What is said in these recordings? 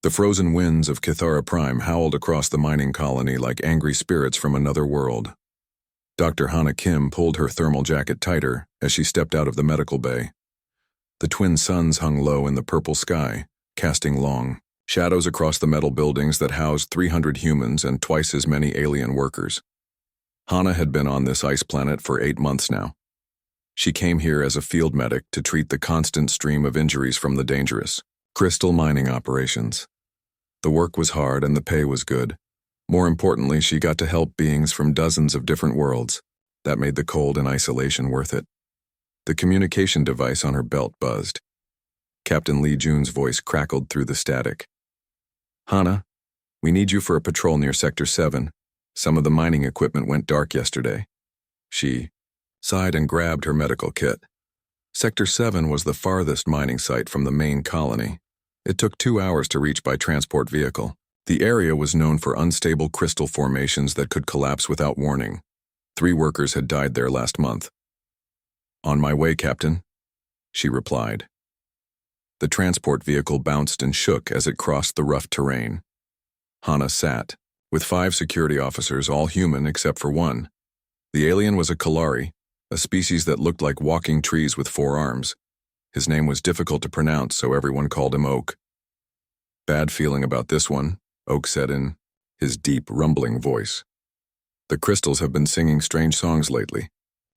The frozen winds of Kithara Prime howled across the mining colony like angry spirits from another world. Dr. Hana Kim pulled her thermal jacket tighter as she stepped out of the medical bay. The twin suns hung low in the purple sky, casting long shadows across the metal buildings that housed 300 humans and twice as many alien workers. Hana had been on this ice planet for 8 months now. She came here as a field medic to treat the constant stream of injuries from the dangerous crystal mining operations. The work was hard and the pay was good. More importantly, she got to help beings from dozens of different worlds. That made the cold and isolation worth it. The communication device on her belt buzzed. Captain Lee Jun's voice crackled through the static. "Hana, we need you for a patrol near Sector 7. Some of the mining equipment went dark yesterday." She sighed and grabbed her medical kit. Sector 7 was the farthest mining site from the main colony. It took 2 hours to reach by transport vehicle. The area was known for unstable crystal formations that could collapse without warning. 3 workers had died there last month. "On my way, Captain," she replied. The transport vehicle bounced and shook as it crossed the rough terrain. Hana sat, with 5 security officers, all human except for one. The alien was a Kalari, a species that looked like walking trees with 4 arms. His name was difficult to pronounce, so everyone called him Oak. "Bad feeling about this one," Oak said in his deep, rumbling voice. "The crystals have been singing strange songs lately."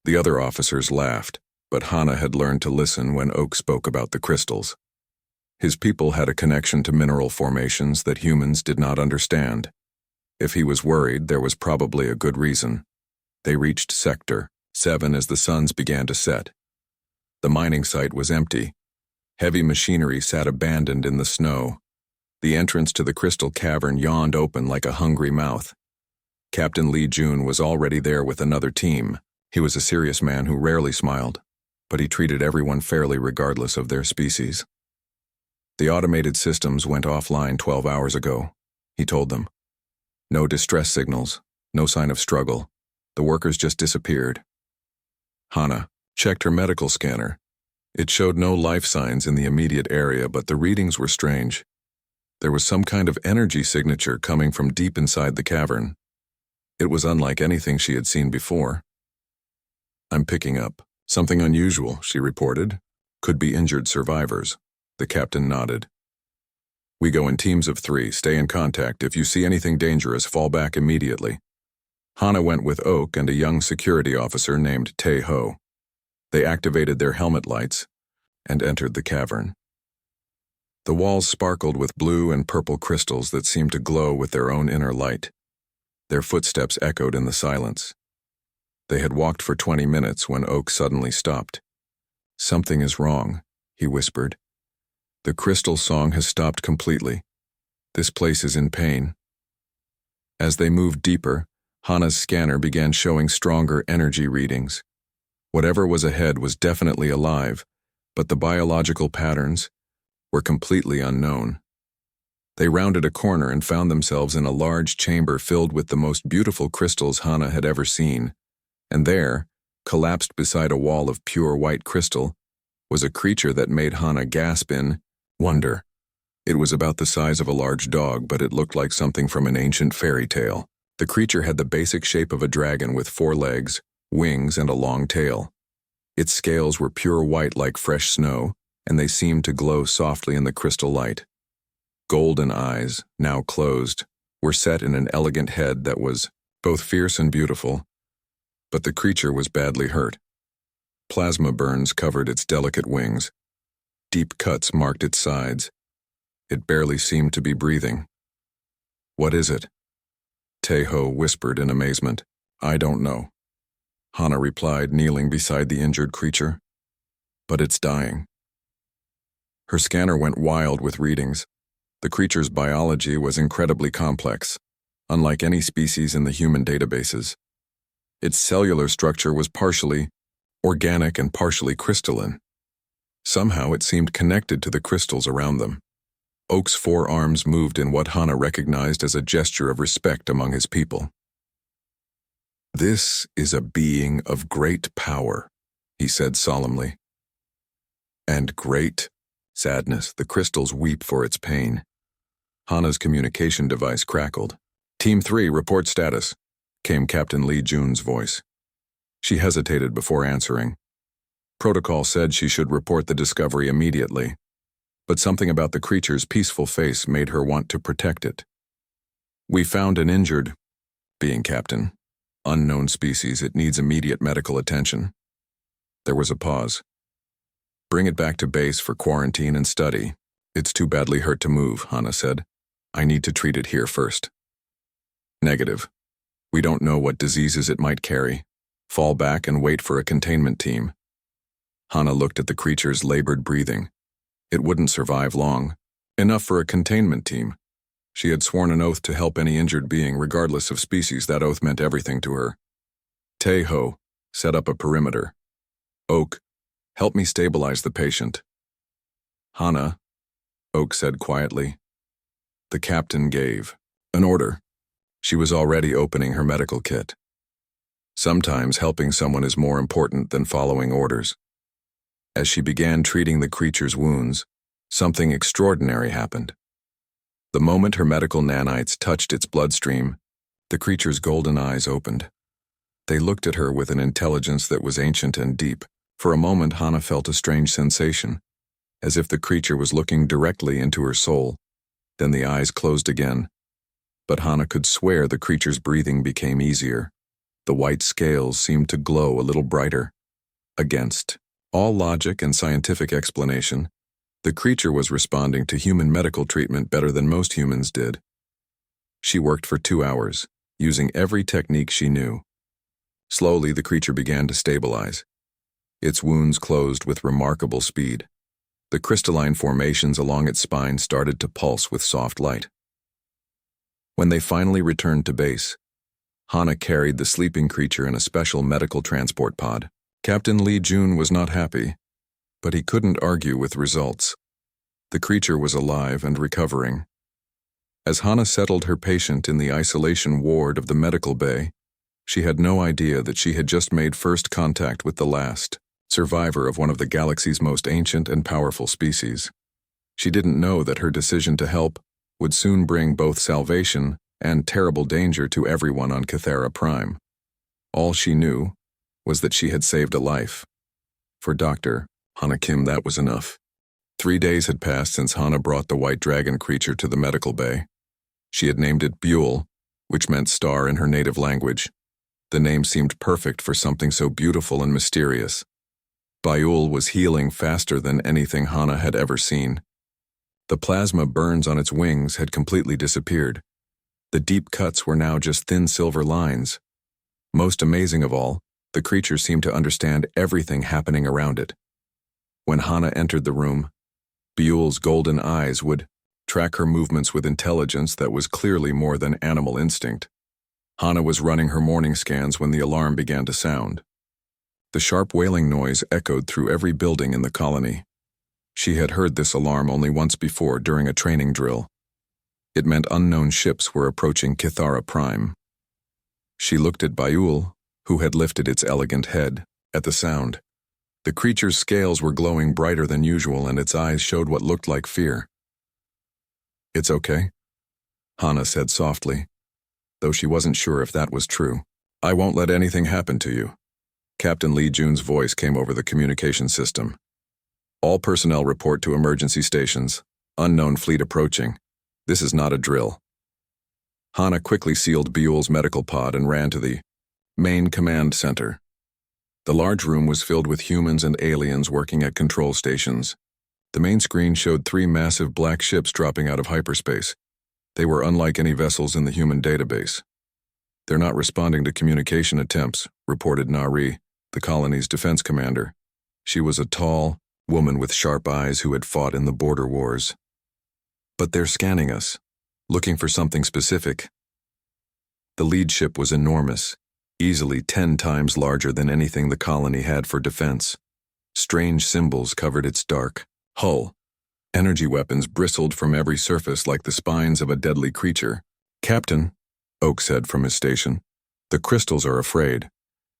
The other officers laughed, but Hana had learned to listen when Oak spoke about the crystals. His people had a connection to mineral formations that humans did not understand. If he was worried, there was probably a good reason. They reached Sector 7 as the suns began to set. The mining site was empty. Heavy machinery sat abandoned in the snow. The entrance to the crystal cavern yawned open like a hungry mouth. Captain Lee Jun was already there with another team. He was a serious man who rarely smiled, but he treated everyone fairly regardless of their species. "The automated systems went offline 12 hours ago," he told them. "No distress signals, no sign of struggle. The workers just disappeared." Hana checked her medical scanner. It showed no life signs in the immediate area, but the readings were strange. There was some kind of energy signature coming from deep inside the cavern. It was unlike anything she had seen before. "I'm picking up something unusual," she reported. "Could be injured survivors." The captain nodded. "We go in teams of 3. Stay in contact. If you see anything dangerous, fall back immediately." Hana went with Oak and a young security officer named Tae Ho. They activated their helmet lights and entered the cavern. The walls sparkled with blue and purple crystals that seemed to glow with their own inner light. Their footsteps echoed in the silence. They had walked for 20 minutes when Oak suddenly stopped. "Something is wrong," he whispered. "The crystal song has stopped completely. This place is in pain." As they moved deeper, Hana's scanner began showing stronger energy readings. Whatever was ahead was definitely alive, but the biological patterns were completely unknown. They rounded a corner and found themselves in a large chamber filled with the most beautiful crystals Hana had ever seen. And there, collapsed beside a wall of pure white crystal, was a creature that made Hana gasp in wonder. It was about the size of a large dog, but it looked like something from an ancient fairy tale. The creature had the basic shape of a dragon with 4 legs, wings, and a long tail. Its scales were pure white like fresh snow, and they seemed to glow softly in the crystal light. Golden eyes, now closed, were set in an elegant head that was both fierce and beautiful, but the creature was badly hurt. Plasma burns covered its delicate wings. Deep cuts marked its sides. It barely seemed to be breathing. "What is it?" Tae Ho whispered in amazement. "I don't know," Hana replied, kneeling beside the injured creature. "But it's dying." Her scanner went wild with readings. The creature's biology was incredibly complex, unlike any species in the human databases. Its cellular structure was partially organic and partially crystalline. Somehow it seemed connected to the crystals around them. Oak's 4 arms moved in what Hana recognized as a gesture of respect among his people. "This is a being of great power," he said solemnly. "And great sadness. The crystals weep for its pain. Hana's communication device crackled. Team 3, report status, came Captain Lee Jun's voice. She hesitated before answering. Protocol said she should report the discovery immediately, but something about the creature's peaceful face made her want to protect it. We found an injured being, Captain. Unknown species, it needs immediate medical attention. There was a pause. Bring it back to base for quarantine and study. It's too badly hurt to move, Hana said. I need to treat it here first. Negative. We don't know what diseases it might carry. Fall back and wait for a containment team. Hana looked at the creature's labored breathing. It wouldn't survive long. Enough for a containment team. She had sworn an oath to help any injured being regardless of species. That oath meant everything to her. Tae-ho, set up a perimeter. Oak, help me stabilize the patient. Hana, Oak said quietly. The captain gave an order. She was already opening her medical kit. Sometimes helping someone is more important than following orders. As she began treating the creature's wounds, something extraordinary happened. The moment her medical nanites touched its bloodstream, the creature's golden eyes opened. They looked at her with an intelligence that was ancient and deep. For a moment, Hana felt a strange sensation, as if the creature was looking directly into her soul. Then the eyes closed again. But Hana could swear the creature's breathing became easier. The white scales seemed to glow a little brighter. Against all logic and scientific explanation, the creature was responding to human medical treatment better than most humans did. She worked for 2 hours, using every technique she knew. Slowly, the creature began to stabilize. Its wounds closed with remarkable speed. The crystalline formations along its spine started to pulse with soft light. When they finally returned to base, Hana carried the sleeping creature in a special medical transport pod. Captain Lee Jun was not happy, but he couldn't argue with results. The creature was alive and recovering. As Hana settled her patient in the isolation ward of the medical bay, she had no idea that she had just made first contact with the last survivor of one of the galaxy's most ancient and powerful species. She didn't know that her decision to help would soon bring both salvation and terrible danger to everyone on Kythera Prime. All she knew was that she had saved a life. For Dr. Hana Kim, that was enough. 3 days had passed since Hana brought the white dragon creature to the medical bay. She had named it Buell, which meant star in her native language. The name seemed perfect for something so beautiful and mysterious. Buell was healing faster than anything Hana had ever seen. The plasma burns on its wings had completely disappeared. The deep cuts were now just thin silver lines. Most amazing of all, the creature seemed to understand everything happening around it. When Hana entered the room, Buell's golden eyes would track her movements with intelligence that was clearly more than animal instinct. Hana was running her morning scans when the alarm began to sound. The sharp wailing noise echoed through every building in the colony. She had heard this alarm only once before during a training drill. It meant unknown ships were approaching Kythera Prime. She looked at Buell, who had lifted its elegant head, at the sound. The creature's scales were glowing brighter than usual and its eyes showed what looked like fear. It's okay, Hana said softly, though she wasn't sure if that was true. I won't let anything happen to you. Captain Lee Jun's voice came over the communication system. All personnel report to emergency stations. Unknown fleet approaching. This is not a drill. Hana quickly sealed Buell's medical pod and ran to the main command center. The large room was filled with humans and aliens working at control stations. The main screen showed 3 massive black ships dropping out of hyperspace. They were unlike any vessels in the human database. They're not responding to communication attempts, reported Nari, the colony's defense commander. She was a tall woman with sharp eyes who had fought in the border wars. But they're scanning us, looking for something specific. The lead ship was enormous, easily 10 times larger than anything the colony had for defense. Strange symbols covered its dark hull. Energy weapons bristled from every surface like the spines of a deadly creature. Captain, Oak said from his station, the crystals are afraid.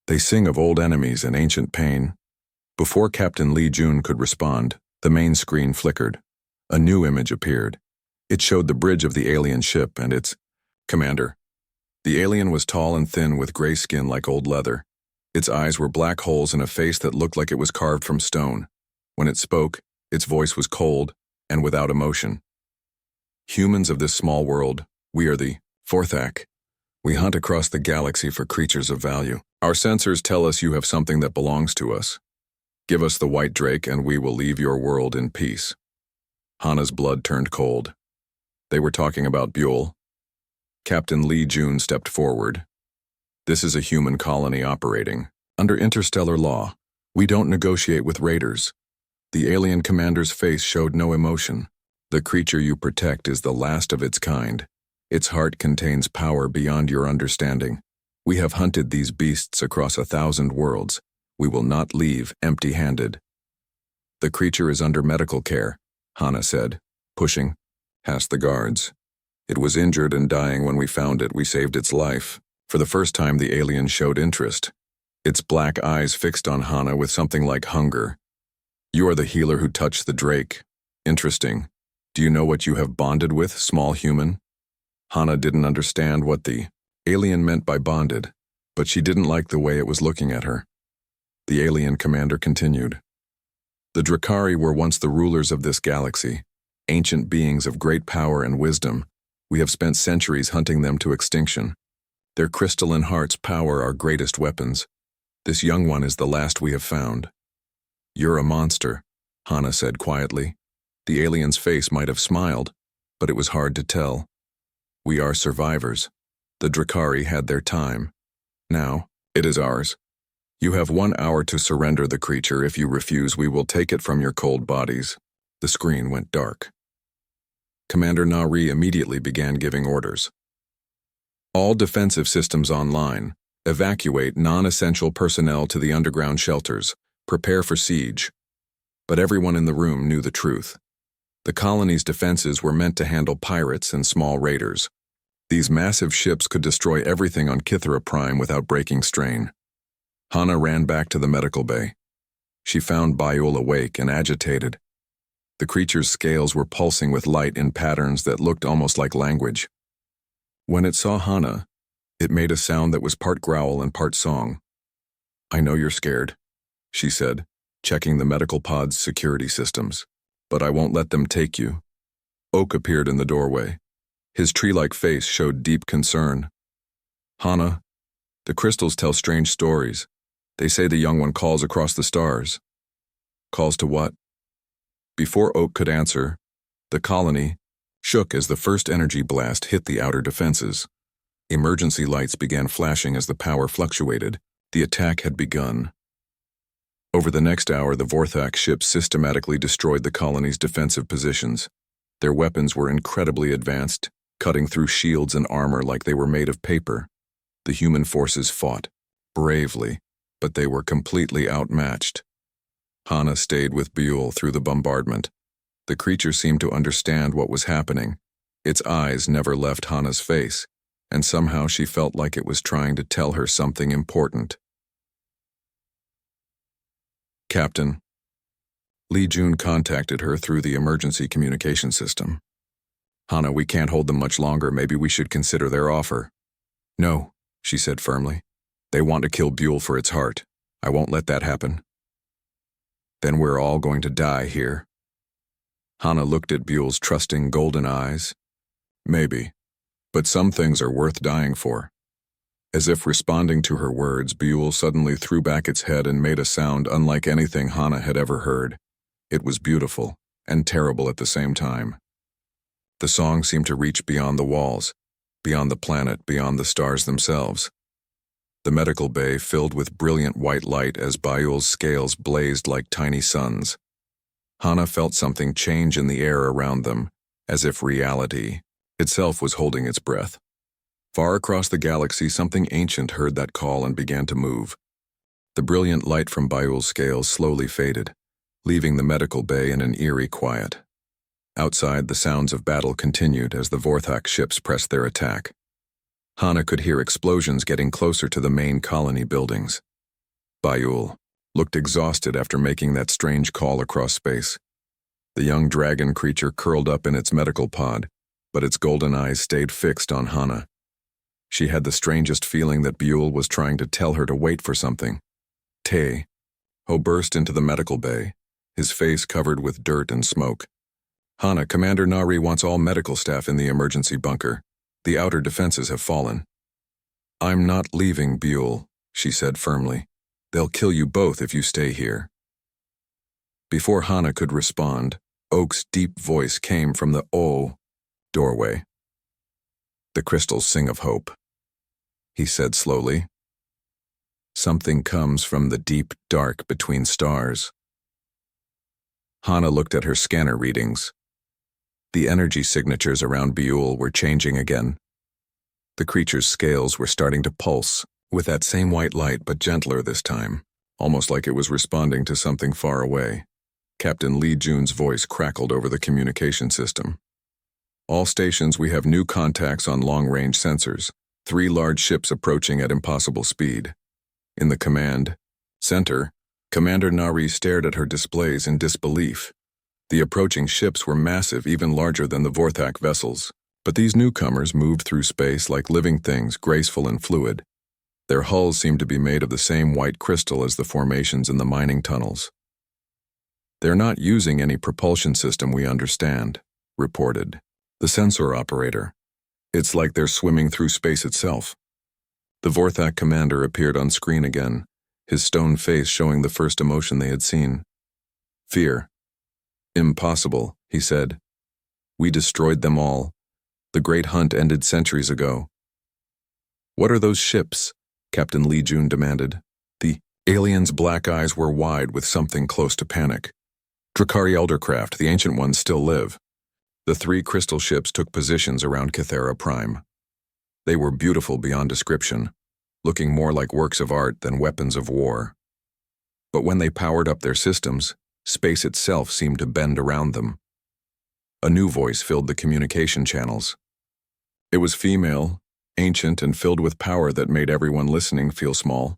They sing of old enemies and ancient pain. Before Captain Lee Jun could respond, the main screen flickered. A new image appeared. It showed the bridge of the alien ship and its commander. The alien was tall and thin with gray skin like old leather. Its eyes were black holes in a face that looked like it was carved from stone. When it spoke, its voice was cold and without emotion. Humans of this small world, we are the Vorthak. We hunt across the galaxy for creatures of value. Our sensors tell us you have something that belongs to us. Give us the white drake and we will leave your world in peace. Hana's blood turned cold. They were talking about Buell. Captain Lee Jun stepped forward. This is a human colony operating. Under interstellar law, we don't negotiate with raiders. The alien commander's face showed no emotion. The creature you protect is the last of its kind. Its heart contains power beyond your understanding. We have hunted these beasts across 1,000 worlds. We will not leave empty-handed. The creature is under medical care, Hana said, pushing past the guards. It was injured and dying when we found it. We saved its life. For the first time, the alien showed interest. Its black eyes fixed on Hana with something like hunger. You are the healer who touched the drake. Interesting. Do you know what you have bonded with, small human? Hana didn't understand what the alien meant by bonded, but she didn't like the way it was looking at her. The alien commander continued. The Drakari were once the rulers of this galaxy, ancient beings of great power and wisdom. We have spent centuries hunting them to extinction. Their crystalline hearts power our greatest weapons. This young one is the last we have found. You're a monster, Hana said quietly. The alien's face might have smiled, but it was hard to tell. We are survivors. The Drakari had their time. Now, it is ours. You have 1 hour to surrender the creature. If you refuse, we will take it from your cold bodies. The screen went dark. Commander Nari immediately began giving orders. All defensive systems online. Evacuate non-essential personnel to the underground shelters. Prepare for siege. But everyone in the room knew the truth. The colony's defenses were meant to handle pirates and small raiders. These massive ships could destroy everything on Kythera Prime without breaking strain. Hana ran back to the medical bay. She found Bayul awake and agitated. The creature's scales were pulsing with light in patterns that looked almost like language. When it saw Hana, it made a sound that was part growl and part song. I know you're scared, she said, checking the medical pod's security systems. But I won't let them take you. Oak appeared in the doorway. His tree-like face showed deep concern. Hana, the crystals tell strange stories. They say the young one calls across the stars. Calls to what? Before Oak could answer, the colony shook as the first energy blast hit the outer defenses. Emergency lights began flashing as the power fluctuated. The attack had begun. Over the next hour, the Vorthak ships systematically destroyed the colony's defensive positions. Their weapons were incredibly advanced, cutting through shields and armor like they were made of paper. The human forces fought, bravely, but they were completely outmatched. Hana stayed with Buell through the bombardment. The creature seemed to understand what was happening. Its eyes never left Hana's face, and somehow she felt like it was trying to tell her something important. Captain. Lee Jun contacted her through the emergency communication system. Hana, we can't hold them much longer. Maybe we should consider their offer. No, she said firmly. They want to kill Buell for its heart. I won't let that happen. Then we're all going to die here. Hana looked at Buell's trusting golden eyes. Maybe, but some things are worth dying for. As if responding to her words, Buell suddenly threw back its head and made a sound unlike anything Hana had ever heard. It was beautiful and terrible at the same time. The song seemed to reach beyond the walls, beyond the planet, beyond the stars themselves. The medical bay filled with brilliant white light as Bayul's scales blazed like tiny suns. Hana felt something change in the air around them, as if reality itself was holding its breath. Far across the galaxy, something ancient heard that call and began to move. The brilliant light from Bayul's scales slowly faded, leaving the medical bay in an eerie quiet. Outside, the sounds of battle continued as the Vorthak ships pressed their attack. Hana could hear explosions getting closer to the main colony buildings. Bayul looked exhausted after making that strange call across space. The young dragon creature curled up in its medical pod, but its golden eyes stayed fixed on Hana. She had the strangest feeling that Buell was trying to tell her to wait for something. Ho burst into the medical bay, his face covered with dirt and smoke. Hana, Commander Nari wants all medical staff in the emergency bunker. The outer defenses have fallen. I'm not leaving, Buell, she said firmly. They'll kill you both if you stay here. Before Hana could respond, Oak's deep voice came from the doorway. The crystals sing of hope, he said slowly. Something comes from the deep dark between stars. Hana looked at her scanner readings. The energy signatures around Buell were changing again. The creature's scales were starting to pulse, with that same white light but gentler this time, almost like it was responding to something far away. Captain Lee Jun's voice crackled over the communication system. All stations, we have new contacts on long-range sensors, 3 large ships approaching at impossible speed. In the command center, Commander Nari stared at her displays in disbelief. The approaching ships were massive, even larger than the Vorthak vessels, but these newcomers moved through space like living things, graceful and fluid. Their hulls seemed to be made of the same white crystal as the formations in the mining tunnels. They're not using any propulsion system we understand, reported the sensor operator. It's like they're swimming through space itself. The Vorthak commander appeared on screen again, his stone face showing the first emotion they had seen. Fear. Impossible, he said. We destroyed them all. The great hunt ended centuries ago. What are those ships? Captain Lee Jun demanded. The alien's black eyes were wide with something close to panic. Drakari Eldercraft, the ancient ones, still live. The 3 crystal ships took positions around Kythera Prime. They were beautiful beyond description, looking more like works of art than weapons of war. But when they powered up their systems, space itself seemed to bend around them. A new voice filled the communication channels. It was female, ancient, and filled with power that made everyone listening feel small.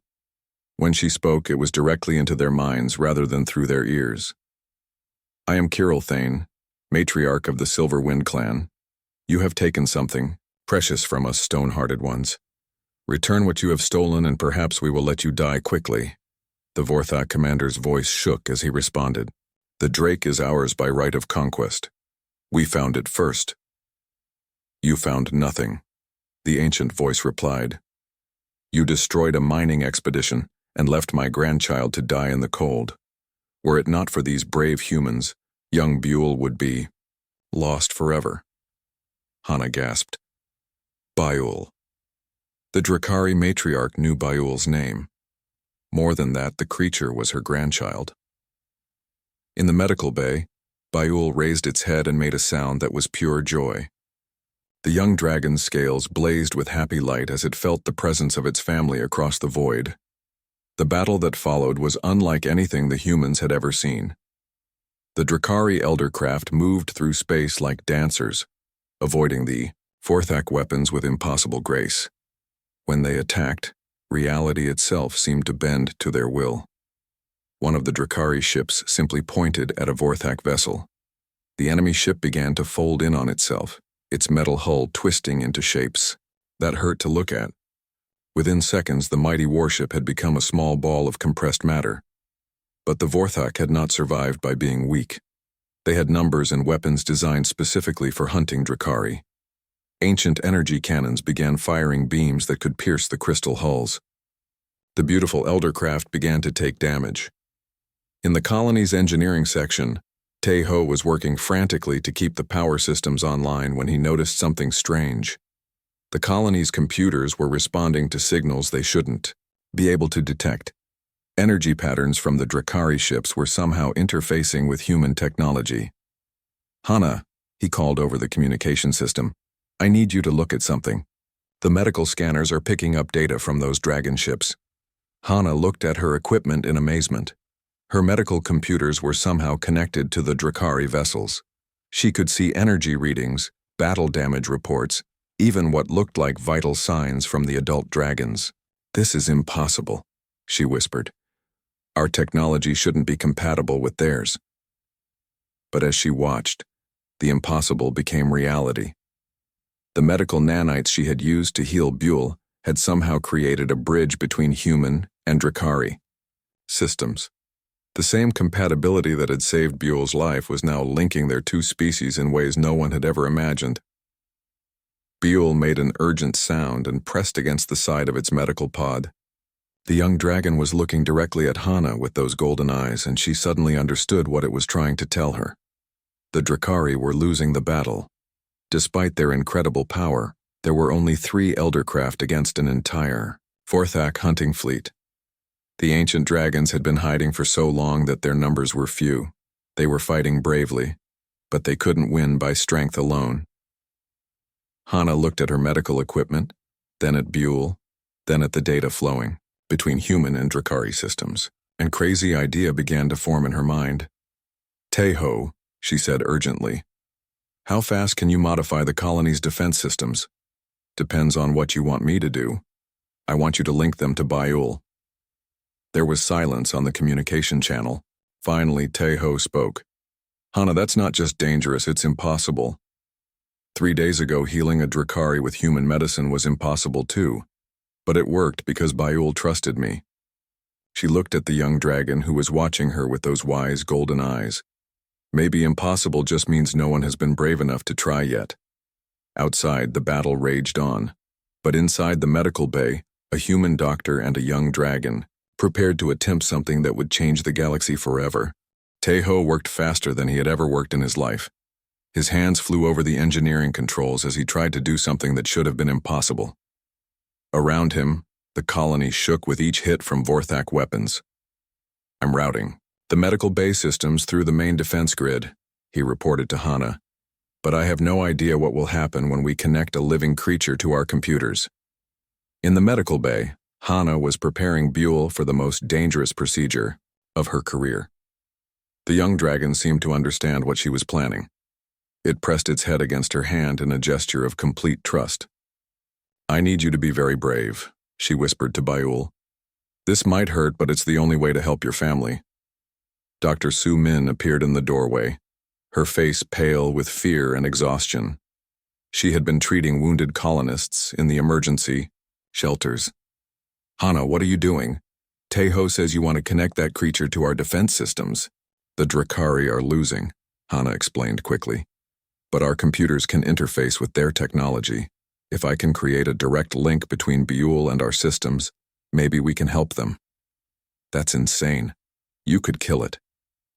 When she spoke, it was directly into their minds rather than through their ears. I am Kirill Thane, matriarch of the Silver Wind clan. You have taken something precious from us stone-hearted ones. Return what you have stolen and perhaps we will let you die quickly. The Vorthak commander's voice shook as he responded. The Drake is ours by right of conquest. We found it first. You found nothing, the ancient voice replied. You destroyed a mining expedition and left my grandchild to die in the cold. Were it not for these brave humans, young Buell would be lost forever. Hana gasped. Buell. The Drakari matriarch knew Buell's name. More than that, the creature was her grandchild. In the medical bay, Buell raised its head and made a sound that was pure joy. The young dragon's scales blazed with happy light as it felt the presence of its family across the void. The battle that followed was unlike anything the humans had ever seen. The Drakari Eldercraft moved through space like dancers, avoiding the Vorthak weapons with impossible grace. When they attacked, reality itself seemed to bend to their will. One of the Drakari ships simply pointed at a Vorthak vessel. The enemy ship began to fold in on itself, its metal hull twisting into shapes that hurt to look at. Within seconds, the mighty warship had become a small ball of compressed matter. But the Vorthak had not survived by being weak. They had numbers and weapons designed specifically for hunting Drakari. Ancient energy cannons began firing beams that could pierce the crystal hulls. The beautiful Eldercraft began to take damage. In the colony's engineering section, Ho was working frantically to keep the power systems online when he noticed something strange. The colony's computers were responding to signals they shouldn't be able to detect. Energy patterns from the Drakari ships were somehow interfacing with human technology. Hana, he called over the communication system, I need you to look at something. The medical scanners are picking up data from those dragon ships. Hana looked at her equipment in amazement. Her medical computers were somehow connected to the Drakari vessels. She could see energy readings, battle damage reports, even what looked like vital signs from the adult dragons. This is impossible, she whispered. Our technology shouldn't be compatible with theirs. But as she watched, the impossible became reality. The medical nanites she had used to heal Buell had somehow created a bridge between human and Drakari systems. The same compatibility that had saved Buell's life was now linking their two species in ways no one had ever imagined. Buell made an urgent sound and pressed against the side of its medical pod. The young dragon was looking directly at Hana with those golden eyes, and she suddenly understood what it was trying to tell her. The Drakari were losing the battle. Despite their incredible power, there were only 3 eldercraft against an entire Vorthak hunting fleet. The ancient dragons had been hiding for so long that their numbers were few. They were fighting bravely, but they couldn't win by strength alone. Hana looked at her medical equipment, then at Buell, then at the data flowing between human and Drakari systems, and crazy idea began to form in her mind. "Teho," she said urgently, "how fast can you modify the colony's defense systems? Depends on what you want me to do. I want you to link them to Buell." There was silence on the communication channel. Finally, Teho spoke. "Hana, that's not just dangerous, it's impossible. 3 days ago, healing a Drakari with human medicine was impossible too. But it worked because Buell trusted me." She looked at the young dragon who was watching her with those wise golden eyes. Maybe impossible just means no one has been brave enough to try yet. Outside, the battle raged on. But inside the medical bay, a human doctor and a young dragon, prepared to attempt something that would change the galaxy forever. Teho worked faster than he had ever worked in his life. His hands flew over the engineering controls as he tried to do something that should have been impossible. Around him, the colony shook with each hit from Vorthak weapons. "I'm routing the medical bay systems through the main defense grid," he reported to Hana. "But I have no idea what will happen when we connect a living creature to our computers." In the medical bay, Hana was preparing Buell for the most dangerous procedure of her career. The young dragon seemed to understand what she was planning. It pressed its head against her hand in a gesture of complete trust. "I need you to be very brave," she whispered to Buell. "This might hurt, but it's the only way to help your family." Dr. Su Min appeared in the doorway, her face pale with fear and exhaustion. She had been treating wounded colonists in the emergency shelters. "Hana, what are you doing? Teho says you want to connect that creature to our defense systems." "The Drakari are losing," Hana explained quickly. "But our computers can interface with their technology. If I can create a direct link between Buell and our systems, maybe we can help them." "That's insane. You could kill it.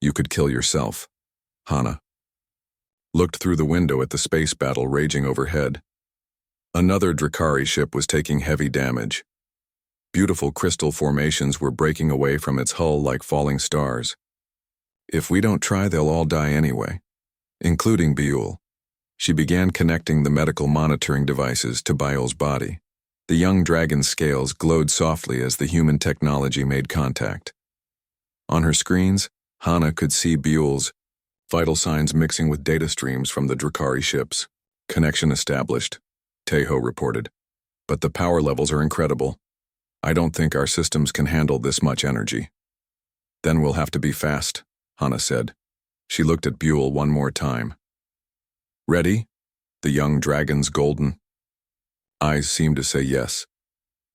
You could kill yourself." Hana looked through the window at the space battle raging overhead. Another Drakari ship was taking heavy damage. Beautiful crystal formations were breaking away from its hull like falling stars. "If we don't try, they'll all die anyway, including Buell." She began connecting the medical monitoring devices to Buell's body. The young dragon's scales glowed softly as the human technology made contact. On her screens, Hana could see Buell's vital signs mixing with data streams from the Drakari ships. "Connection established," Teho reported. "But the power levels are incredible. I don't think our systems can handle this much energy." "Then we'll have to be fast," Hana said. She looked at Buell one more time. "Ready?" The young dragon's golden eyes seemed to say yes.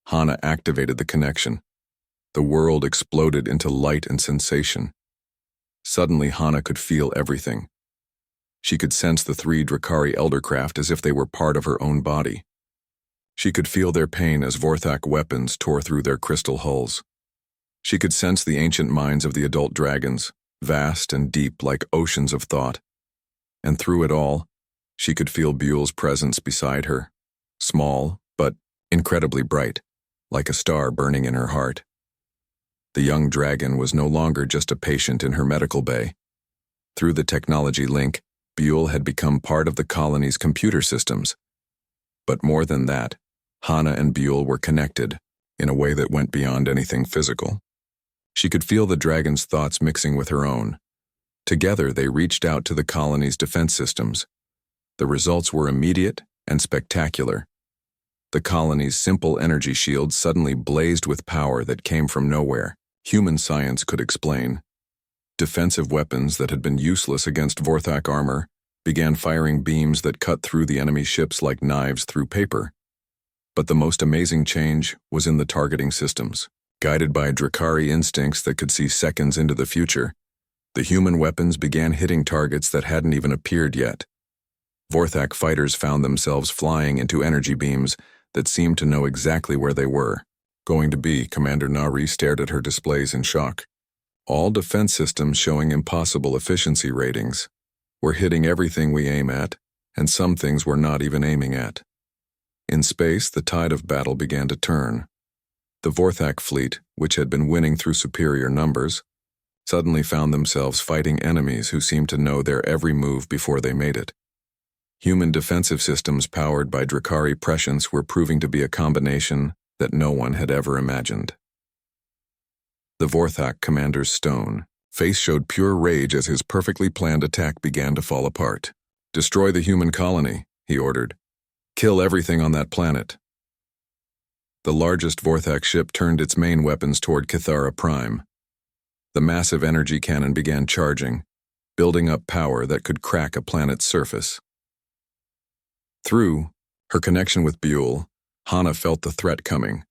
Hana activated the connection. The world exploded into light and sensation. Suddenly, Hana could feel everything. She could sense the 3 Drakari eldercraft as if they were part of her own body. She could feel their pain as Vorthak weapons tore through their crystal hulls. She could sense the ancient minds of the adult dragons, vast and deep like oceans of thought. And through it all, she could feel Buell's presence beside her, small but incredibly bright, like a star burning in her heart. The young dragon was no longer just a patient in her medical bay. Through the technology link, Buell had become part of the colony's computer systems. But more than that, Hana and Buell were connected in a way that went beyond anything physical. She could feel the dragon's thoughts mixing with her own. Together, they reached out to the colony's defense systems. The results were immediate and spectacular. The colony's simple energy shield suddenly blazed with power that came from nowhere. Human science could explain. Defensive weapons that had been useless against Vorthak armor began firing beams that cut through the enemy ships like knives through paper. But the most amazing change was in the targeting systems. Guided by Drakari instincts that could see seconds into the future, the human weapons began hitting targets that hadn't even appeared yet. Vorthak fighters found themselves flying into energy beams that seemed to know exactly where they were going to be. Commander Nari stared at her displays in shock. All defense systems showing impossible efficiency ratings. We're hitting everything we aim at, and some things we're not even aiming at. In space, the tide of battle began to turn. The Vorthak fleet, which had been winning through superior numbers, suddenly found themselves fighting enemies who seemed to know their every move before they made it. Human defensive systems powered by Drakari prescience were proving to be a combination that no one had ever imagined. The Vorthak commander's stone face showed pure rage as his perfectly planned attack began to fall apart. "Destroy the human colony," he ordered. "Kill everything on that planet." The largest Vorthak ship turned its main weapons toward Kithara Prime. The massive energy cannon began charging, building up power that could crack a planet's surface. Through her connection with Buell, Hana felt the threat coming.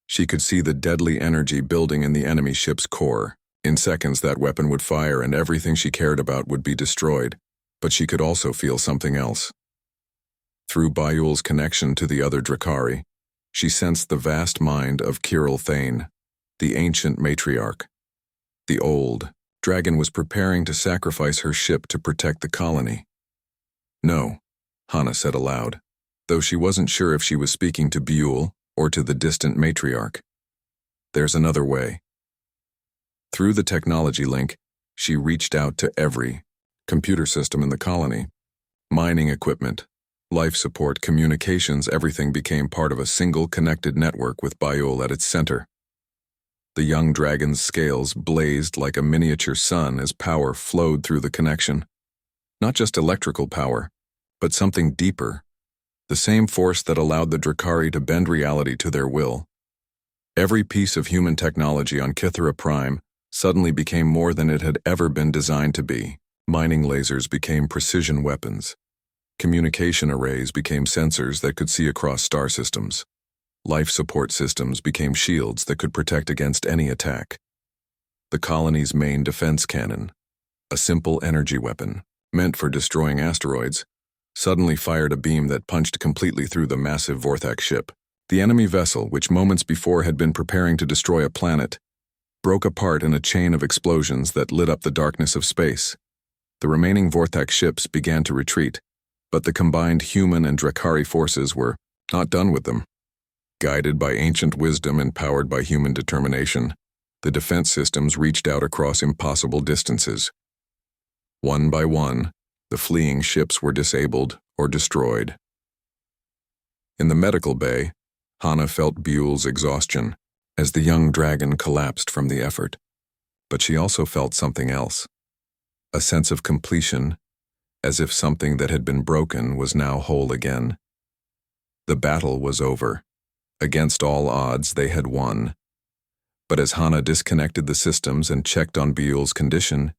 She could see the deadly energy building in the enemy ship's core. In seconds, that weapon would fire and everything she cared about would be destroyed, but she could also feel something else. Through Buell's connection to the other Drakari, she sensed the vast mind of Kirill Thane, the ancient matriarch. The old dragon was preparing to sacrifice her ship to protect the colony. "No," Hana said aloud, though she wasn't sure if she was speaking to Buell or to the distant matriarch. "There's another way." Through the technology link, she reached out to every computer system in the colony. Mining equipment, life support, communications, everything became part of a single connected network with Buell at its center. The young dragon's scales blazed like a miniature sun as power flowed through the connection. Not just electrical power, but something deeper. The same force that allowed the Drakari to bend reality to their will. Every piece of human technology on Kithara Prime suddenly became more than it had ever been designed to be. Mining lasers became precision weapons. Communication arrays became sensors that could see across star systems. Life support systems became shields that could protect against any attack. The colony's main defense cannon, a simple energy weapon meant for destroying asteroids, suddenly fired a beam that punched completely through the massive Vorthak ship. The enemy vessel, which moments before had been preparing to destroy a planet, broke apart in a chain of explosions that lit up the darkness of space. The remaining Vorthak ships began to retreat, but the combined human and Drakari forces were not done with them. Guided by ancient wisdom and powered by human determination, the defense systems reached out across impossible distances. One by one, the fleeing ships were disabled or destroyed. In the medical bay, Hana felt Buell's exhaustion as the young dragon collapsed from the effort. But she also felt something else. A sense of completion, as if something that had been broken was now whole again. The battle was over. Against all odds, they had won. But as Hana disconnected the systems and checked on Buell's condition,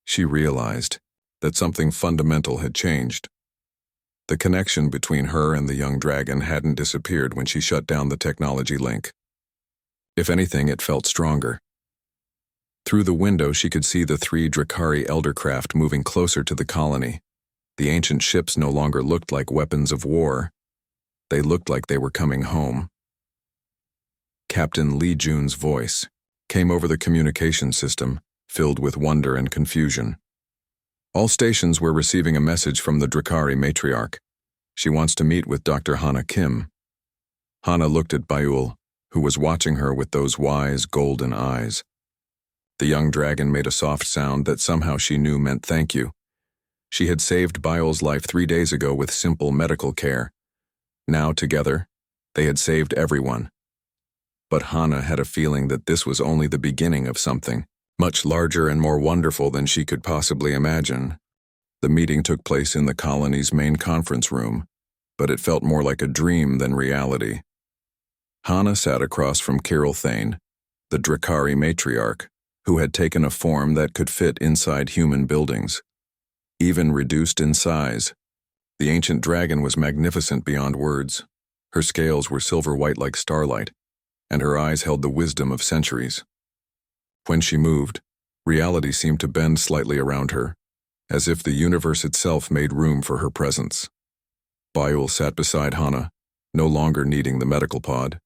she realized that something fundamental had changed. The connection between her and the young dragon hadn't disappeared when she shut down the technology link. If anything, it felt stronger. Through the window, she could see the 3 Drakari eldercraft moving closer to the colony. The ancient ships no longer looked like weapons of war. They looked like they were coming home. Captain Lee Jun's voice came over the communication system, filled with wonder and confusion. "All stations were receiving a message from the Drakari matriarch. She wants to meet with Dr. Hana Kim." Hana looked at Buell, who was watching her with those wise, golden eyes. The young dragon made a soft sound that somehow she knew meant thank you. She had saved Buell's life 3 days ago with simple medical care. Now, together, they had saved everyone. But Hana had a feeling that this was only the beginning of something much larger and more wonderful than she could possibly imagine. The meeting took place in the colony's main conference room, but it felt more like a dream than reality. Hana sat across from Kirill Thane, the Drakari matriarch, who had taken a form that could fit inside human buildings. even reduced in size. The ancient dragon was magnificent beyond words. Her scales were silver-white like starlight, and her eyes held the wisdom of centuries. When she moved, reality seemed to bend slightly around her, as if the universe itself made room for her presence. Baiul sat beside Hana, no longer needing the medical pod.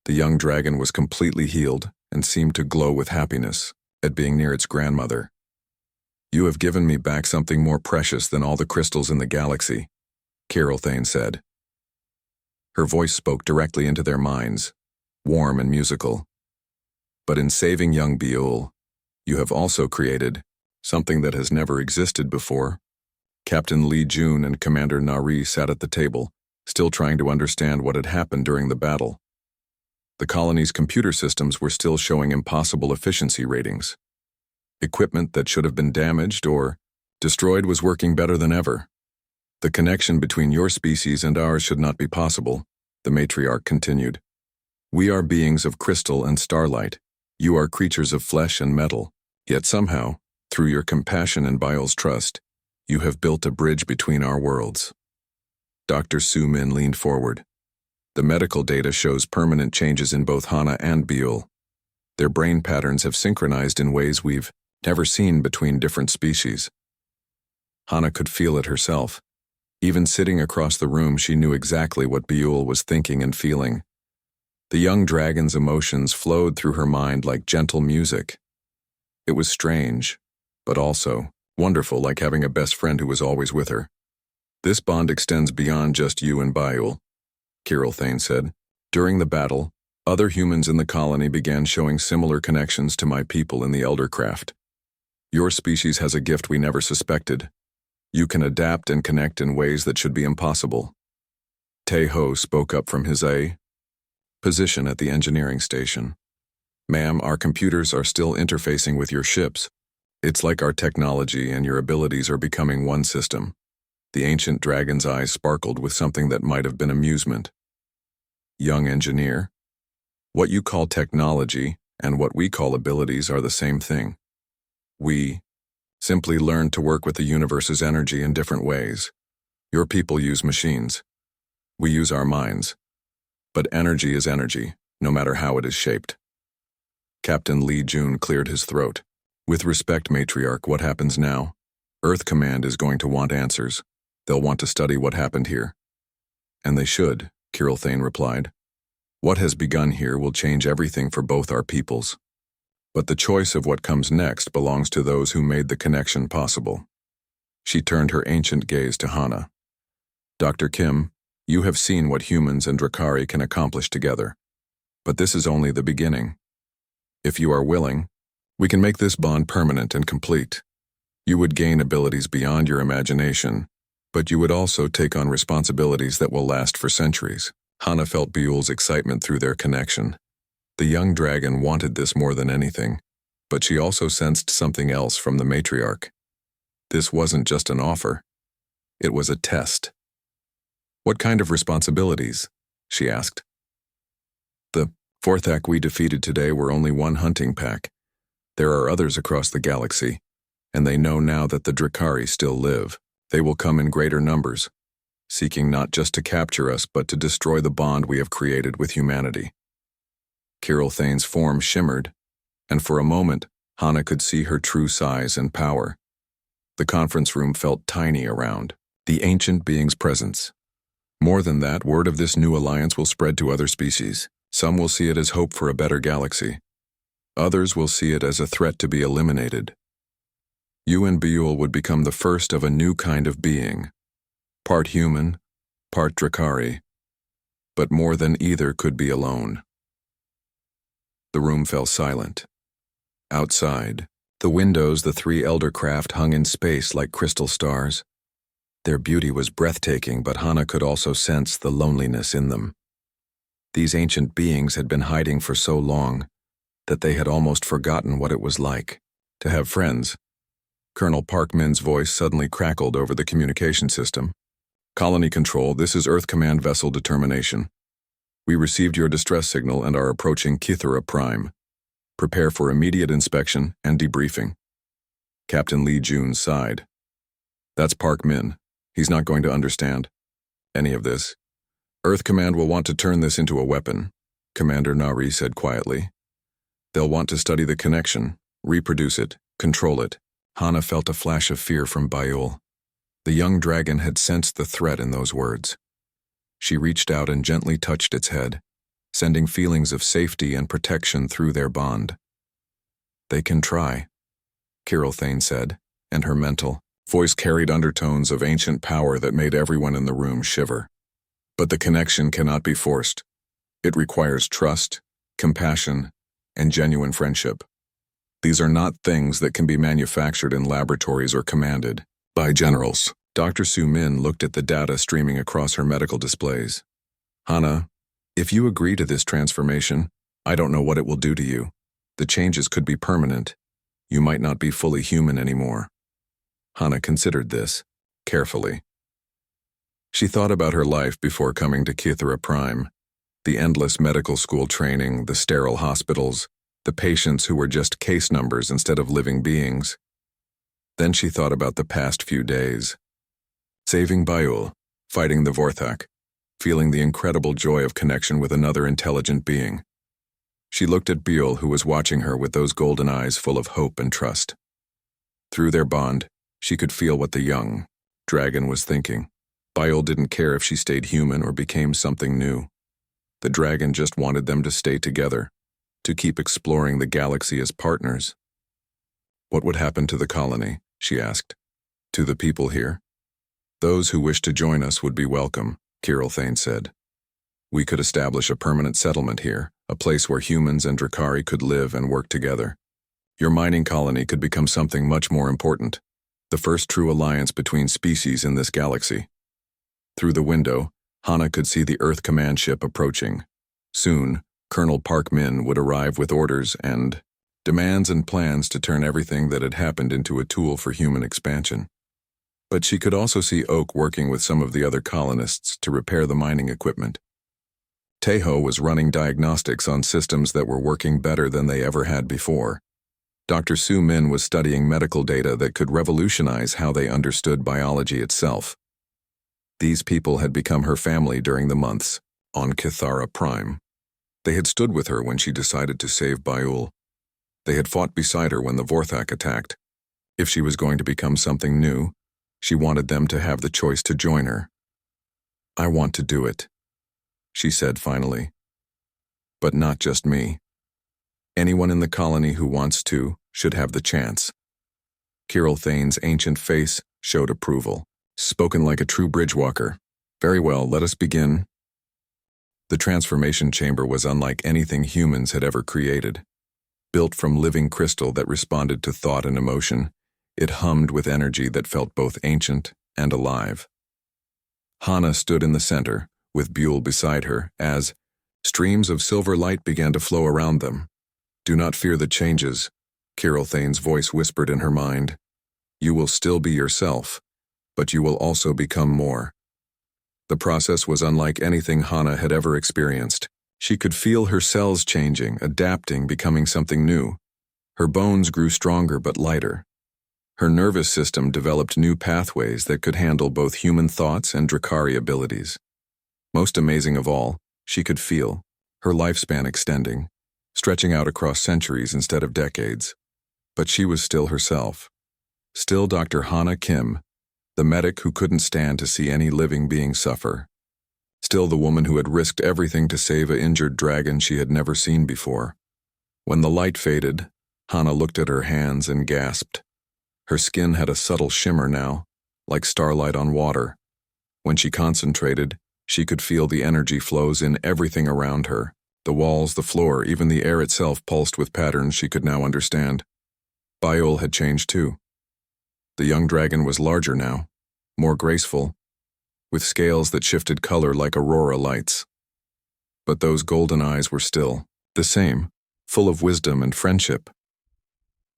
The young dragon was completely healed and seemed to glow with happiness at being near its grandmother. "You have given me back something more precious than all the crystals in the galaxy," Thane said. Her voice spoke directly into their minds, warm and musical. "But in saving young Baiul, you have also created something that has never existed before." Captain Li Jun and Commander Nari sat at the table, still trying to understand what had happened during the battle. The colony's computer systems were still showing impossible efficiency ratings. Equipment that should have been damaged or destroyed was working better than ever. "The connection between your species and ours should not be possible," the matriarch continued. "We are beings of crystal and starlight. You are creatures of flesh and metal. Yet somehow, through your compassion and Baiul's trust, you have built a bridge between our worlds." Dr. Su Min leaned forward. "The medical data shows permanent changes in both Hana and Baiul. Their brain patterns have synchronized in ways we've never seen between different species." Hana could feel it herself. Even sitting across the room, she knew exactly what Baiul was thinking and feeling. The young dragon's emotions flowed through her mind like gentle music. It was strange, but also wonderful, like having a best friend who was always with her. "This bond extends beyond just you and Baiul," Thane said. "During the battle, other humans in the colony began showing similar connections to my people in the Eldercraft. Your species has a gift we never suspected. You can adapt and connect in ways that should be impossible." Ho spoke up from his position at the engineering station. "Ma'am, our computers are still interfacing with your ships. It's like our technology and your abilities are becoming one system." The ancient dragon's eyes sparkled with something that might have been amusement. "Young engineer, what you call technology and what we call abilities are the same thing. We simply learn to work with the universe's energy in different ways. Your people use machines. We use our minds. But energy is energy, no matter how it is shaped." Captain Li Jun cleared his throat. "With respect, matriarch, what happens now? Earth Command is going to want answers. They'll want to study what happened here." "And they should," Thane replied. "What has begun here will change everything for both our peoples. But the choice of what comes next belongs to those who made the connection possible." She turned her ancient gaze to Hana. "Dr. Kim, you have seen what humans and Drakari can accomplish together. But this is only the beginning. If you are willing, we can make this bond permanent and complete. You would gain abilities beyond your imagination, but you would also take on responsibilities that will last for centuries." Hana felt Baiul's excitement through their connection. The young dragon wanted this more than anything, but she also sensed something else from the matriarch. This wasn't just an offer. It was a test. "What kind of responsibilities?" she asked. "The Forthak we defeated today were only one hunting pack. There are others across the galaxy, and they know now that the Drakari still live. They will come in greater numbers, seeking not just to capture us but to destroy the bond we have created with humanity." Thane's form shimmered, and for a moment, Hana could see her true size and power. The conference room felt tiny around the ancient being's presence. More than that, word of this new alliance will spread to other species. Some will see it as hope for a better galaxy. Others will see it as a threat to be eliminated. You and Baiul would become the first of a new kind of being, part human, part Drakari, but more than either could be alone. The room fell silent. Outside, the windows, the three Eldercraft hung in space like crystal stars. Their beauty was breathtaking, but Hana could also sense the loneliness in them. These ancient beings had been hiding for so long that they had almost forgotten what it was like to have friends. Colonel Park Min's voice suddenly crackled over the communication system. "Colony Control, this is Earth Command Vessel Determination. We received your distress signal and are approaching HFY Prime. Prepare for immediate inspection and debriefing." Captain Li Jun sighed. That's Park Min. He's not going to understand any of this. Earth Command will want to turn this into a weapon, Commander Nari said quietly. They'll want to study the connection, reproduce it, control it. Hana felt a flash of fear from Bayul. The young dragon had sensed the threat in those words. She reached out and gently touched its head, sending feelings of safety and protection through their bond. They can try, Kirill Thane said, and her mental voice carried undertones of ancient power that made everyone in the room shiver. But the connection cannot be forced. It requires trust, compassion, and genuine friendship. These are not things that can be manufactured in laboratories or commanded by generals. Dr. Su Min looked at the data streaming across her medical displays. Hana, if you agree to this transformation, I don't know what it will do to you. The changes could be permanent. You might not be fully human anymore. Hana considered this carefully. She thought about her life before coming to Kithara Prime, the endless medical school training, the sterile hospitals, the patients who were just case numbers instead of living beings. Then she thought about the past few days. Saving Bayul, fighting the Vorthak, feeling the incredible joy of connection with another intelligent being. She looked at Bayul, who was watching her with those golden eyes full of hope and trust. Through their bond, she could feel what the young dragon was thinking. Bayul didn't care if she stayed human or became something new. The dragon just wanted them to stay together, to keep exploring the galaxy as partners. What would happen to the colony, she asked. To the people here? Those who wish to join us would be welcome, Kirill Thane said. We could establish a permanent settlement here, a place where humans and Drakari could live and work together. Your mining colony could become something much more important, the first true alliance between species in this galaxy. Through the window, Hana could see the Earth Command ship approaching. Soon, Colonel Park Min would arrive with orders and demands and plans to turn everything that had happened into a tool for human expansion. But she could also see Oak working with some of the other colonists to repair the mining equipment. Tejo was running diagnostics on systems that were working better than they ever had before. Dr. Su Min was studying medical data that could revolutionize how they understood biology itself. These people had become her family during the months on Kithara Prime. They had stood with her when she decided to save Bayul. They had fought beside her when the Vorthak attacked. If she was going to become something new, she wanted them to have the choice to join her. I want to do it, she said finally. But not just me. Anyone in the colony who wants to should have the chance. Kirill Thane's ancient face showed approval. Spoken like a true bridgewalker. Very well, let us begin. The transformation chamber was unlike anything humans had ever created. Built from living crystal that responded to thought and emotion, it hummed with energy that felt both ancient and alive. Hana stood in the center, with Buell beside her, as streams of silver light began to flow around them. Do not fear the changes, Kirill Thane's voice whispered in her mind. You will still be yourself, but you will also become more. The process was unlike anything Hana had ever experienced. She could feel her cells changing, adapting, becoming something new. Her bones grew stronger but lighter. Her nervous system developed new pathways that could handle both human thoughts and Drakari abilities. Most amazing of all, she could feel her lifespan extending, stretching out across centuries instead of decades. But she was still herself. Still Dr. Hana Kim, the medic who couldn't stand to see any living being suffer. Still the woman who had risked everything to save an injured dragon she had never seen before. When the light faded, Hana looked at her hands and gasped. Her skin had a subtle shimmer now, like starlight on water. When she concentrated, she could feel the energy flows in everything around her. The walls, the floor, even the air itself pulsed with patterns she could now understand. Bayul had changed too. The young dragon was larger now, more graceful, with scales that shifted color like aurora lights. But those golden eyes were still the same, full of wisdom and friendship.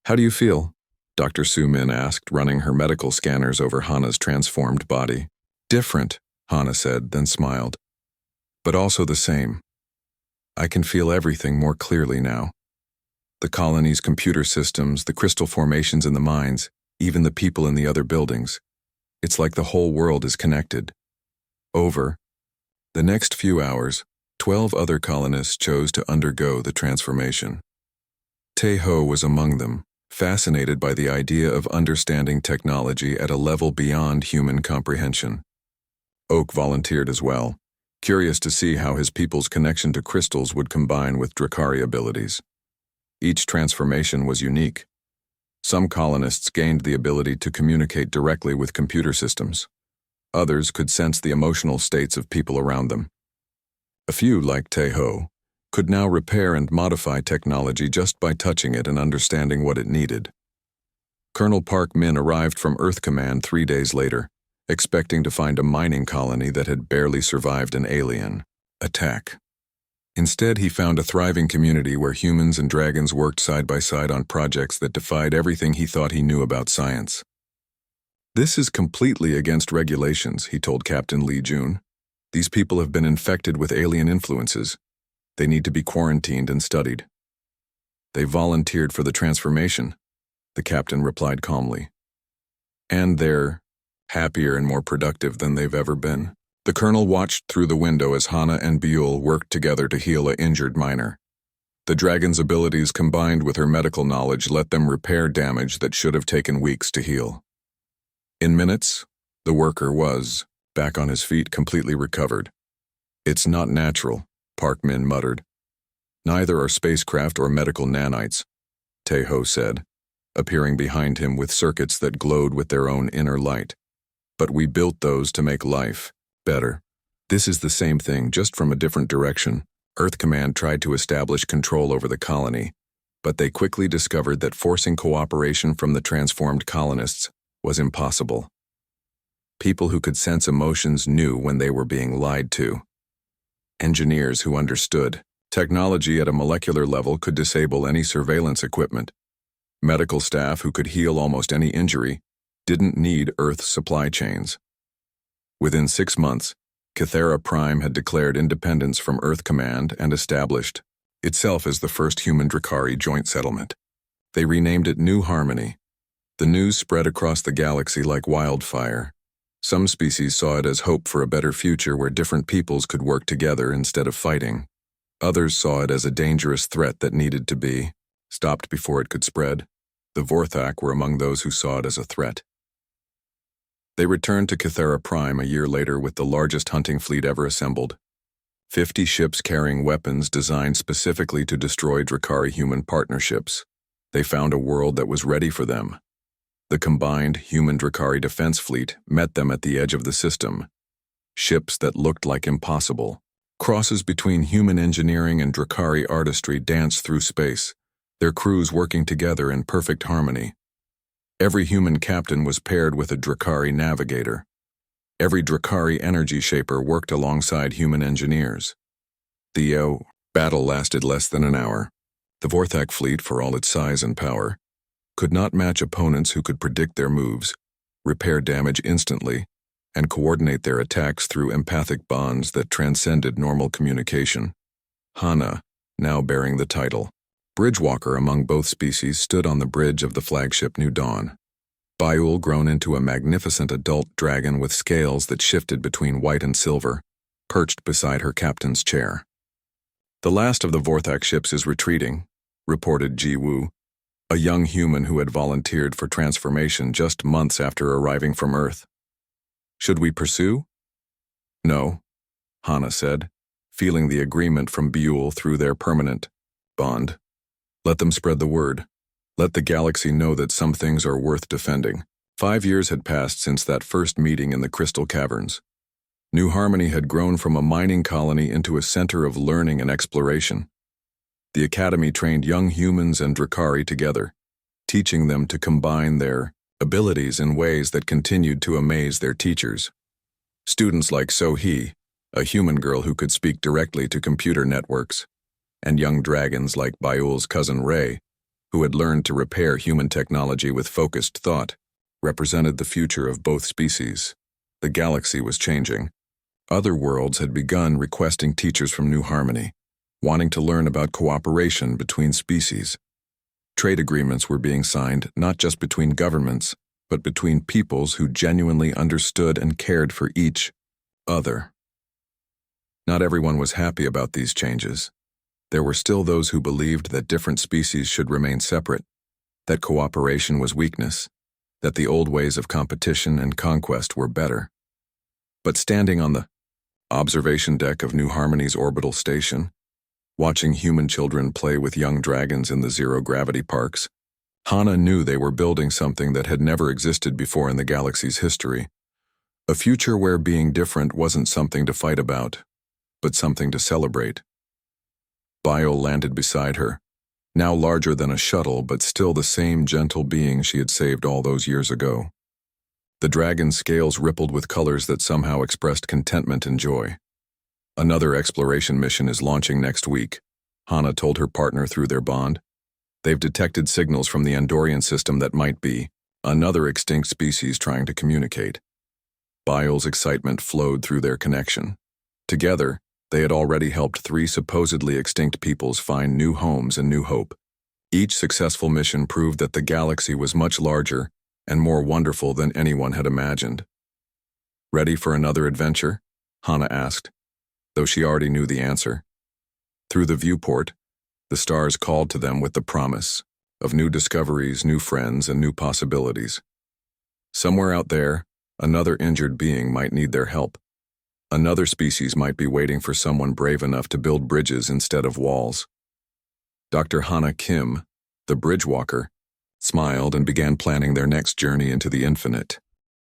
How do you feel? Dr. Su Min asked, running her medical scanners over Hana's transformed body. Different, Hana said, then smiled. But also the same. I can feel everything more clearly now. The colony's computer systems, the crystal formations in the mines, even the people in the other buildings. It's like the whole world is connected. Over. The next few hours, 12 other colonists chose to undergo the transformation. Tae-ho was among them, fascinated by the idea of understanding technology at a level beyond human comprehension. Oak volunteered as well, curious to see how his people's connection to crystals would combine with Drakari abilities. Each transformation was unique. Some colonists gained the ability to communicate directly with computer systems. Others could sense the emotional states of people around them. A few, like Tae-ho, could now repair and modify technology just by touching it and understanding what it needed. Colonel Park Min arrived from Earth Command 3 days later, expecting to find a mining colony that had barely survived an alien attack. Instead, he found a thriving community where humans and dragons worked side by side on projects that defied everything he thought he knew about science. "This is completely against regulations," he told Captain Lee Jun. "These people have been infected with alien influences. They need to be quarantined and studied." "They volunteered for the transformation," the captain replied calmly. "And they're happier and more productive than they've ever been." The colonel watched through the window as Hana and Buell worked together to heal an injured miner. The dragon's abilities combined with her medical knowledge let them repair damage that should have taken weeks to heal. In minutes, the worker was back on his feet, completely recovered. "It's not natural," Park Min muttered. "Neither are spacecraft or medical nanites," Tae-ho said, appearing behind him with circuits that glowed with their own inner light. "But we built those to make life better. This is the same thing, just from a different direction." Earth Command tried to establish control over the colony, but they quickly discovered that forcing cooperation from the transformed colonists was impossible. People who could sense emotions knew when they were being lied to. Engineers who understood technology at a molecular level could disable any surveillance equipment. Medical staff who could heal almost any injury didn't need Earth's supply chains. Within 6 months, Kythera Prime had declared independence from Earth Command and established itself as the first human-Drakari joint settlement. They renamed it New Harmony. The news spread across the galaxy like wildfire. Some species saw it as hope for a better future where different peoples could work together instead of fighting. Others saw it as a dangerous threat that needed to be stopped before it could spread. The Vorthak were among those who saw it as a threat. They returned to Kythera Prime a year later with the largest hunting fleet ever assembled. 50 ships carrying weapons designed specifically to destroy Drakari human partnerships. They found a world that was ready for them. The combined human-Drakari defense fleet met them at the edge of the system. Ships that looked like impossible. Crosses between human engineering and Drakari artistry danced through space, their crews working together in perfect harmony. Every human captain was paired with a Drakari navigator. Every Drakari energy shaper worked alongside human engineers. The battle lasted less than an hour. The Vorthak fleet, for all its size and power, could not match opponents who could predict their moves, repair damage instantly, and coordinate their attacks through empathic bonds that transcended normal communication. Hana, now bearing the title Bridgewalker among both species, stood on the bridge of the flagship New Dawn. Buell, grown into a magnificent adult dragon with scales that shifted between white and silver, perched beside her captain's chair. "The last of the Vorthak ships is retreating," reported Ji-woo, a young human who had volunteered for transformation just months after arriving from Earth. "Should we pursue?" "No," Hana said, feeling the agreement from Buell through their permanent bond. "Let them spread the word. Let the galaxy know that some things are worth defending." 5 years had passed since that first meeting in the Crystal Caverns. New Harmony had grown from a mining colony into a center of learning and exploration. The Academy trained young humans and Drakari together, teaching them to combine their abilities in ways that continued to amaze their teachers. Students like So-hee, a human girl who could speak directly to computer networks, and young dragons like Buell's cousin Ray, who had learned to repair human technology with focused thought, represented the future of both species. The galaxy was changing. Other worlds had begun requesting teachers from New Harmony, wanting to learn about cooperation between species. Trade agreements were being signed not just between governments, but between peoples who genuinely understood and cared for each other. Not everyone was happy about these changes. There were still those who believed that different species should remain separate, that cooperation was weakness, that the old ways of competition and conquest were better. But standing on the observation deck of New Harmony's orbital station, watching human children play with young dragons in the zero-gravity parks, Hana knew they were building something that had never existed before in the galaxy's history. A future where being different wasn't something to fight about, but something to celebrate. Bio landed beside her, now larger than a shuttle but still the same gentle being she had saved all those years ago. The dragon's scales rippled with colors that somehow expressed contentment and joy. Another exploration mission is launching next week, Hana told her partner through their bond. They've detected signals from the Andorian system that might be another extinct species trying to communicate. Bio's excitement flowed through their connection. Together, they had already helped 3 supposedly extinct peoples find new homes and new hope. Each successful mission proved that the galaxy was much larger and more wonderful than anyone had imagined. Ready for another adventure? Hana asked, though she already knew the answer. Through the viewport, the stars called to them with the promise of new discoveries, new friends, and new possibilities. Somewhere out there, another injured being might need their help. Another species might be waiting for someone brave enough to build bridges instead of walls. Dr. Hana Kim, the bridge walker, smiled and began planning their next journey into the infinite.